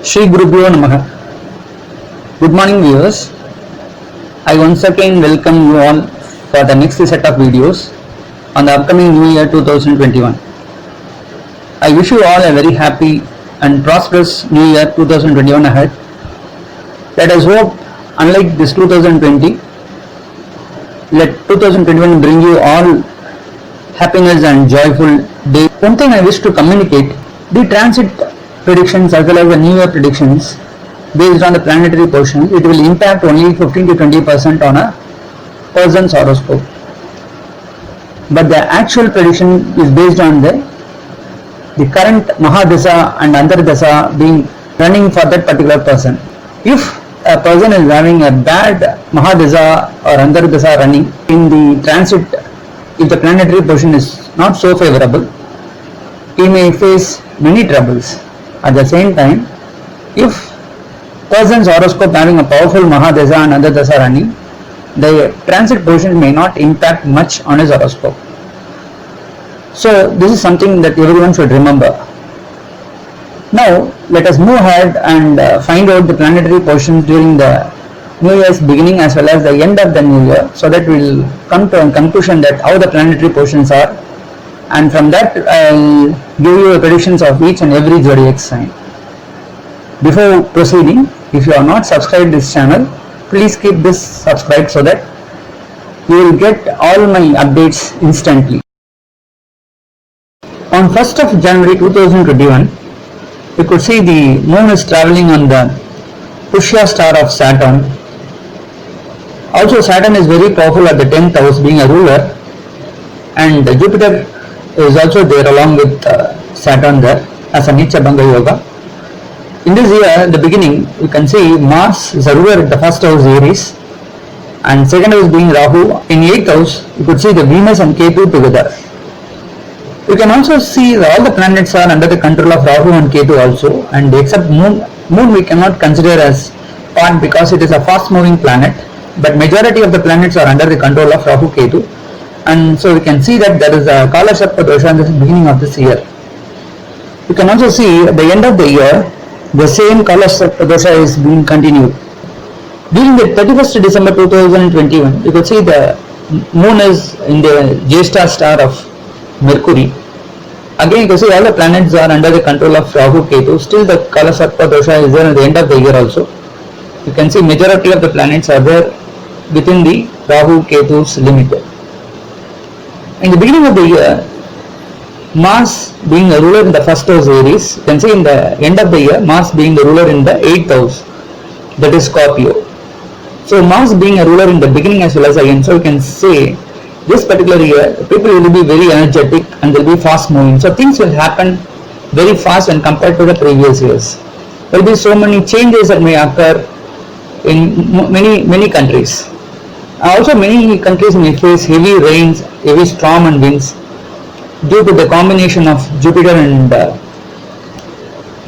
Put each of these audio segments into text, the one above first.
Shri Gurubhyo Namaha. Good morning viewers. I once again welcome you all for the next set of videos on the upcoming New Year 2021. I wish you all a very happy and prosperous New Year 2021 ahead. Let us hope, unlike this 2020, let 2021 bring you all happiness and joyful day. One thing I wish to communicate, the transit predictions as well as the New Year predictions based on the planetary portion, it will impact only 15 to 20% on a person's horoscope. But the actual prediction is based on the current Mahadesa and Antardesa being running for that particular person. If a person is having a bad Mahadesa or Antardesa running in the transit, if the planetary portion is not so favorable, he may face many troubles. At the same time, if person's horoscope having a powerful Mahadesa and Antardesa running, the transit portion may not impact much on his horoscope. So this is something that everyone should remember. Now let us move ahead and find out the planetary portions during the New Year's beginning as well as the end of the New Year, so that we will come to a conclusion that how the planetary portions are, and from that I will give you the predictions of each and every zodiac sign. Before proceeding, if you are not subscribed to this channel, please keep this subscribed so that you will get all my updates instantly. On 1st of January 2021, we could see the moon is travelling on the Pushya star of Saturn. Also Saturn is very powerful at the 10th house, being a ruler, and Jupiter is also there along with Saturn there as a Nicha Bhanga Yoga. In this year, the beginning, you can see Mars is a ruler at the first house Aries, and second house being Rahu. In 8th house, you could see the Venus and Kethu together. You can also see all the planets are under the control of Rahu and Kethu also, and except Moon we cannot consider as part because it is a fast moving planet, but majority of the planets are under the control of Rahu Kethu, and so we can see that there is a Kala Sarpa dosha in the beginning of this year. You can also see at the end of the year, the same Kala Sarpa dosha is being continued. During the 31st December 2021, you could see the Moon is in the Jyeshtha star of Mercury. Again you can see all the planets are under the control of Rahu Kethu. Still the Kala Sarpa dosha is there at the end of the year also. You can see majority of the planets are there within the Rahu Kethu's limit. In the beginning of the year, Mars being a ruler in the first house Aries, you can see in the end of the year Mars being the ruler in the 8th house, that is Scorpio. So Mars being a ruler in the beginning as well as the end, so you can say this particular year people will be very energetic and they will be fast moving. So things will happen very fast when compared to the previous years. There will be so many changes that may occur in many countries. Also many countries may face heavy rains, heavy storm and winds due to the combination of Jupiter and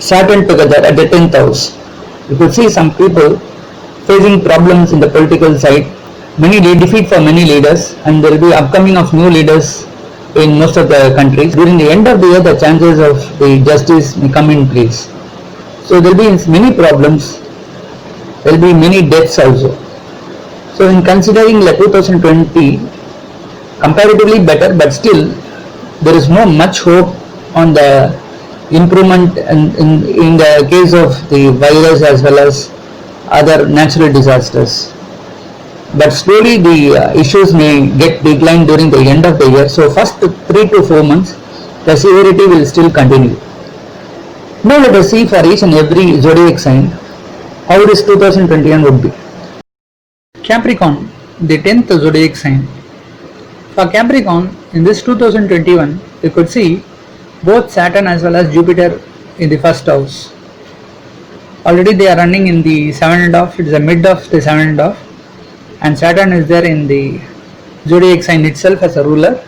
Saturn together at the 10th house. You could see some people facing problems in the political side, many defeat for many leaders, and there will be upcoming of new leaders in most of the countries. During the end of the year, the chances of the justice may come in place. So there will be many problems, there will be many deaths also. So in considering the 2020 comparatively better, but still there is no much hope on the improvement in the case of the virus as well as other natural disasters. But slowly the issues may get declined during the end of the year. So first 3 to 4 months the severity will still continue. Now let us see for each and every zodiac sign how this 2021 would be. Capricorn, the 10th zodiac sign. For Capricorn, in this 2021 you could see both Saturn as well as Jupiter in the first house. Already they are running in the 7th house, it is the mid of the 7th house, and Saturn is there in the zodiac sign itself as a ruler.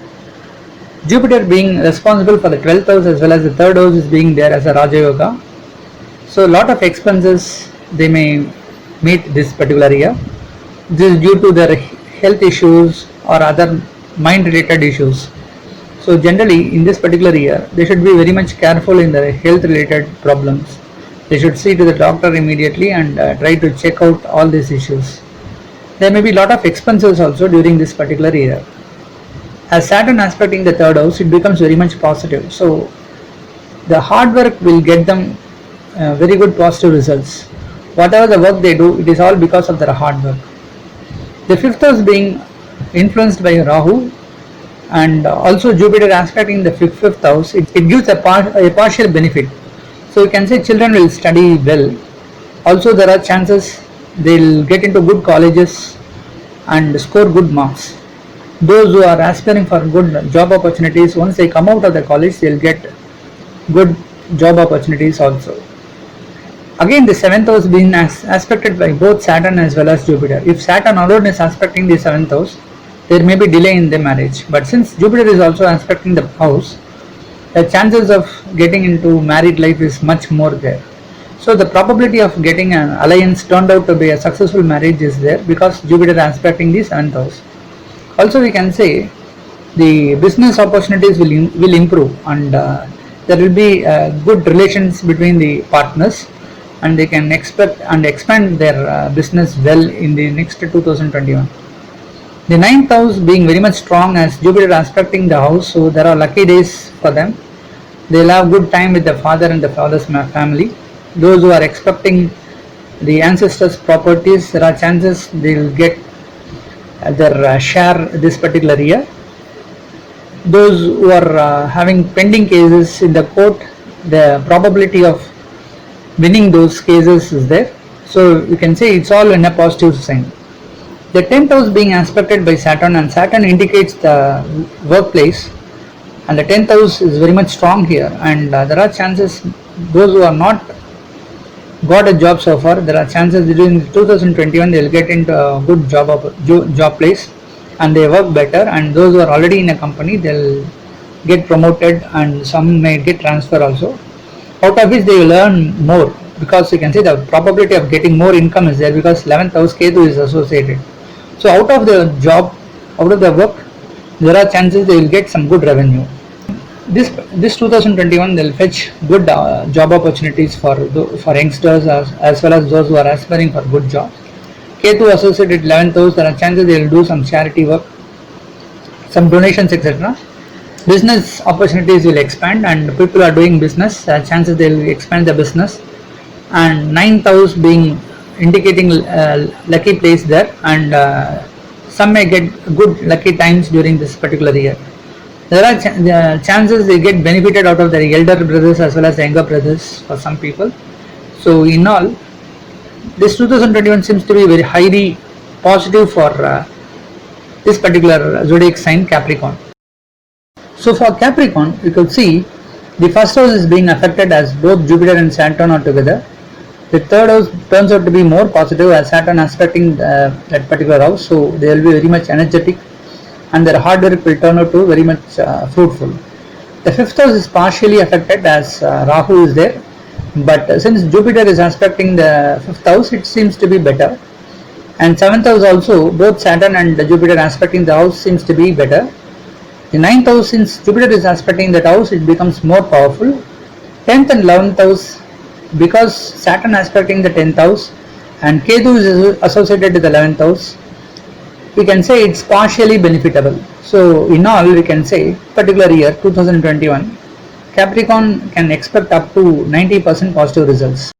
Jupiter being responsible for the 12th house as well as the 3rd house is being there as a Raja Yoga. So a lot of expenses they may meet this particular year. This is due to their health issues or other mind related issues. So generally in this particular year they should be very much careful in their health related problems. They should see to the doctor immediately and try to check out all these issues. There may be a lot of expenses also during this particular year. As Saturn aspecting the third house, it becomes very much positive. So the hard work will get them very good positive results. Whatever the work they do, it is all because of their hard work. The fifth house being influenced by Rahu and also Jupiter aspecting the fifth house, it gives a partial benefit. So you can say children will study well. Also there are chances they'll get into good colleges and score good marks. Those who are aspiring for good job opportunities, once they come out of the college, they'll get good job opportunities also. Again, the seventh house being aspected by both Saturn as well as Jupiter. If Saturn alone is aspecting the seventh house, there may be delay in the marriage. But since Jupiter is also aspecting the house, the chances of getting into married life is much more there. So the probability of getting an alliance turned out to be a successful marriage is there because Jupiter is aspecting the seventh house. Also we can say the business opportunities will improve and there will be good relations between the partners and they can expect and expand their business well in the next 2021. The ninth house being very much strong as Jupiter aspecting the house, so there are lucky days for them. They will have good time with the father and the father's family. Those who are expecting the ancestors' properties, there are chances they will get their share this particular year. Those who are having pending cases in the court, the probability of winning those cases is there. So you can say it's all in a positive sign. The 10th house being aspected by Saturn, and Saturn indicates the workplace, and the 10th house is very much strong here, and there are chances those who are not got a job so far, there are chances during 2021 they will get into a good job place and they work better, and those who are already in a company they'll get promoted and some may get transfer also, out of which they will earn more because you can say the probability of getting more income is there because 11th house Kethu is associated. So out of the job, out of the work, there are chances they will get some good revenue. This 2021 they will fetch good job opportunities for youngsters as well as those who are aspiring for good jobs. Kethu associated 11th house, there are chances they will do some charity work, some donations, etc. Business opportunities will expand and people are doing business, chances they will expand the business. And 9th house being indicating lucky place there, and some may get good lucky times during this particular year. There are chances they get benefited out of their elder brothers as well as younger brothers for some people. So in all, this 2021 seems to be very highly positive for this particular zodiac sign Capricorn. So for Capricorn, you could see the first house is being affected as both Jupiter and Saturn are together. The third house turns out to be more positive as Saturn aspecting that particular house, so they will be very much energetic and their hard work will turn out to very much fruitful. The fifth house is partially affected as Rahu is there, but since Jupiter is aspecting the fifth house, it seems to be better. And seventh house also, both Saturn and Jupiter aspecting the house seems to be better. The ninth house, since Jupiter is aspecting that house, it becomes more powerful. 10th and 11th house, because Saturn aspecting the 10th house and Kethu is associated with the 11th house, we can say it's partially benefitable. So in all, we can say particular year 2021, Capricorn can expect up to 90% positive results.